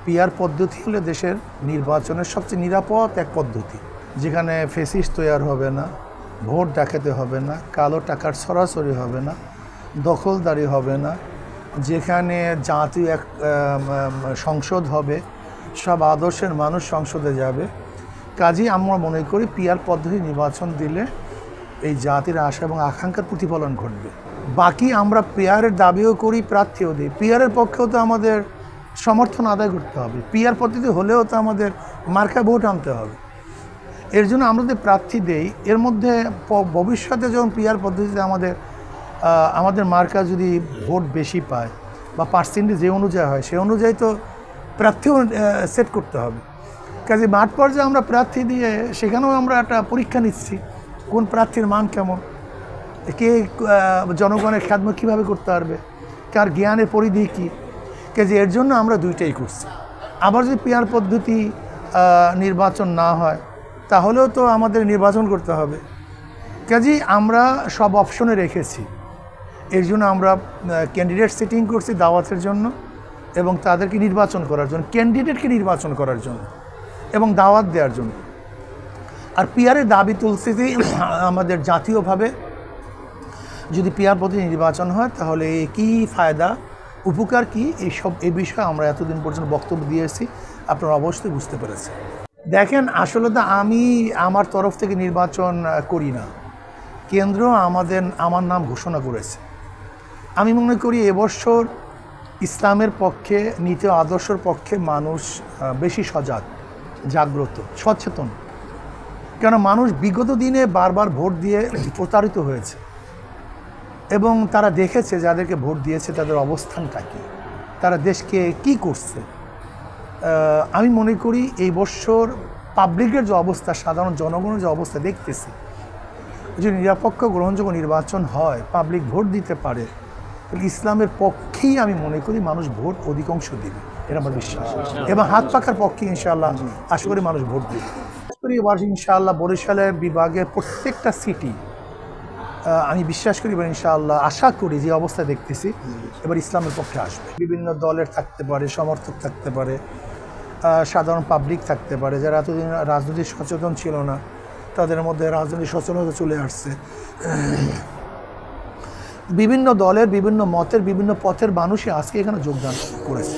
PR পদ্ধতি হলে দেশের নির্বাচনের সবচেয়ে নিরাপদ এক পদ্ধতি, যেখানে ফেসিস্ট তৈরি হবে না, ভোট ডাকাতে হবে না, কালো টাকার সরাসরি হবে না, দখলদারি হবে না, যেখানে জাতীয় এক সংসদ হবে, সব আদর্শের মানুষ সংসদে যাবে। কাজেই আমরা মনে করি পিআর পদ্ধতি নির্বাচন দিলে এই জাতির আশা এবং আকাঙ্ক্ষার প্রতিফলন ঘটবে। বাকি আমরা পিআরের দাবিও করি, প্রার্থীও দিই। পিআরের পক্ষেও তো আমাদের সমর্থন আদায় করতে হবে, পিআর পদ্ধতি হলেও তো আমাদের মার্কা ভোট আনতে হবে। এর জন্য আমরা যে প্রার্থী দেই, এর মধ্যে ভবিষ্যতে যখন পিআর পদ্ধতিতে আমাদের মার্কা যদি ভোট বেশি পায় বা পার্সেন্টেজ যে অনুযায়ী হয়, সেই অনুযায়ী তো প্রার্থীও সেট করতে হবে। কাজে মাঠ পর্যায়ে আমরা প্রার্থী দিয়ে সেখানেও আমরা একটা পরীক্ষা নিচ্ছি, কোন প্রার্থীর মান কেমন, কে জনগণের খেদমত কীভাবে করতে পারবে, কার জ্ঞানের পরিধি কী। কাজে এর জন্য আমরা দুইটাই করছি। আবার যদি পিআর পদ্ধতি নির্বাচন না হয়, তাহলেও তো আমাদের নির্বাচন করতে হবে। কাজেই আমরা সব অপশনে রেখেছি। এর জন্য আমরা ক্যান্ডিডেট সেটিং করছি দাওয়াতের জন্য এবং তাদেরকে নির্বাচন করার জন্য, ক্যান্ডিডেটকে নির্বাচন করার জন্য এবং দাওয়াত দেওয়ার জন্য। আর পিআরের দাবি তুলছি যে আমাদের জাতীয়ভাবে যদি পিআর পদ্ধতি নির্বাচন হয় তাহলে কী ফায়দা, উপকার কী, এই বিষয়ে আমরা এতদিন পর্যন্ত বক্তব্য দিয়েছি, আপনারা অবশ্যই বুঝতে পেরেছেন। দেখেন, আসলে তো আমি আমার তরফ থেকে নির্বাচন করি না, কেন্দ্র আমার নাম ঘোষণা করেছে। আমি মনে করি এবছর ইসলামের পক্ষে, নীতি আদর্শের পক্ষে মানুষ বেশি সজাগ, জাগ্রত, সচেতন। কেন, মানুষ বিগত দিনে বারবার ভোট দিয়ে প্রতারিত হয়েছে এবং তারা দেখেছে যাদেরকে ভোট দিয়েছে তাদের অবস্থানটা কী, তারা দেশকে কি করছে। আমি মনে করি এই বছর পাবলিকের যে অবস্থা, সাধারণ জনগণের যে অবস্থা দেখতেছি, যদি নিরপেক্ষ গ্রহণযোগ্য নির্বাচন হয়, পাবলিক ভোট দিতে পারে, তাহলে ইসলামের পক্ষেই আমি মনে করি মানুষ ভোট অধিকাংশ দিবে, এটা আমার বিশ্বাস। এবং হাত পাকার পক্ষে ইনশাআল্লাহ আশা করি মানুষ ভোট দিবে। এবার ইনশাআল্লাহ বরিশালের বিভাগের প্রত্যেকটা সিটি আমি বিশ্বাস করি এবং ইনশাআল্লাহ আশা করি যে অবস্থা দেখতেছি এবার ইসলামের পক্ষে আসবে। বিভিন্ন দলের থাকতে পারে, সমর্থক থাকতে পারে, সাধারণ পাবলিক থাকতে পারে, যারা এতদিন রাজনৈতিক সচেতন ছিল না, তাদের মধ্যে রাজনৈতিক সচেতনতা চলে আসছে। বিভিন্ন দলের, বিভিন্ন মতের, বিভিন্ন পথের মানুষই আজকে এখানে যোগদান করেছে।